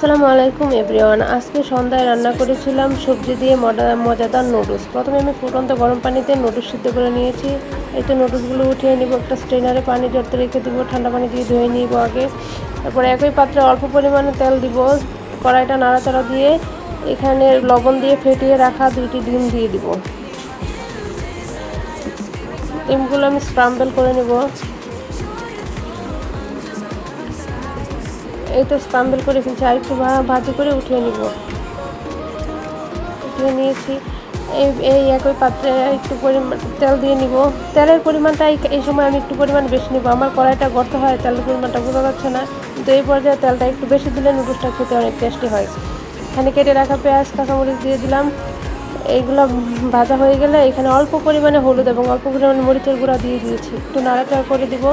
আসসালামু আলাইকুম এভরিওয়ান। আজকে সন্ধ্যায় রান্না করেছিলাম সবজি দিয়ে মজাদার নুডলস। প্রথমে আমি ফুটন্ত গরম পানিতে নুডলস সিদ্ধ করে নিয়েছি। এই তো নুডলসগুলো উঠিয়ে নিব, একটা স্ট্রেনারে পানি ঝরতে রেখে দিব, ঠান্ডা পানি দিয়ে ধুয়ে নিব আগে। তারপরে একই পাত্রে অল্প পরিমাণে তেল দিব, কড়াইটা নাড়াচাড়া দিয়ে এখানে লবণ দিয়ে ফেটিয়ে রাখা 2টি ডিম দিয়ে দিব। ডিমগুলো আমি স্ক্রাম্বল করে নেব। এই তো স্ক্রাম্বল করে ফেলছি, আর একটু ভাজি করে উঠিয়ে নিয়েছি। এই একই পাত্রে একটু পরিমাণ তেল দিয়ে নিব। তেলের পরিমাণটা এই সময় আমি একটু পরিমাণ বেশি নিব। আমার কড়াইটা গর্ত হয়, তেলের পরিমাণটা বোঝা যাচ্ছে না, কিন্তু এই পর্যায়ে তেলটা একটু বেশি দিলে নুডলসটা খেতে অনেক টেস্টি হয়। এখানে কেটে রাখা পেঁয়াজ কাঁচামরিচ দিয়ে দিলাম। এইগুলো ভাজা হয়ে গেলে এখানে অল্প পরিমাণে হলুদ এবং অল্প পরিমাণে মরিচের গুঁড়া দিয়ে দিয়েছি, একটু নাড়াচাড়া করে দিব।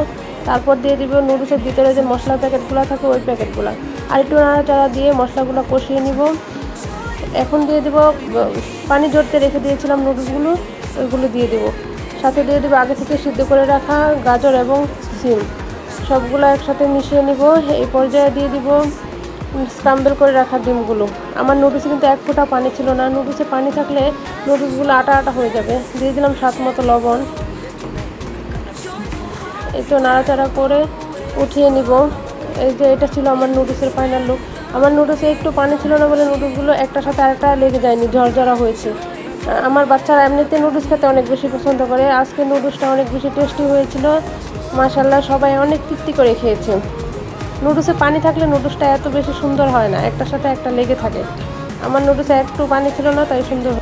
তারপর দিয়ে দিব নুডলসের ভিতরে যে মশলা প্যাকেটগুলো থাকে ওই প্যাকেটগুলো, আর একটু নাড়াচাড়া দিয়ে মশলাগুলো কষিয়ে নিব। এখন দিয়ে দেব পানি ঝরতে রেখে দিয়েছিলাম নুডলসগুলো, ওইগুলো দিয়ে দেব। সাথে দিয়ে দেবো আগে থেকে সিদ্ধ করে রাখা গাজর এবং সিম, সবগুলো একসাথে মিশিয়ে নিব। এই পর্যায়ে দিয়ে দিব স্ক্রাম্বল করে রাখা ডিমগুলো। আমার নুডলসে কিন্তু এক ফোঁটা পানি ছিল না, নুডলসে পানি থাকলে নুডলসগুলো আটা আটা হয়ে যাবে। দিয়ে দিলাম স্বাদ মতো লবণ। এই তো নাড়াচাড়া করে উঠিয়ে নিব। এই যে এটা ছিল আমার নুডলসের ফাইনাল লুক। আমার নুডলসে একটু পানি ছিল না বলে নুডলসগুলো একটার সাথে আরেকটা লেগে যায়নি, ঝরঝরা হয়েছে। আমার বাচ্চারা এমনিতে নুডলস খেতে অনেক বেশি পছন্দ করে, আজকে নুডলসটা অনেক বেশি টেস্টি হয়েছিল। মাশাআল্লাহ, সবাই অনেক তৃপ্তি করে খেয়েছে। নুডলসে পানি থাকলে নুডলসটা এত বেশি সুন্দর হয় না, একটার সাথে একটা লেগে থাকে। আমার নুডলসে একটু পানি ছিল না, তাই সুন্দর।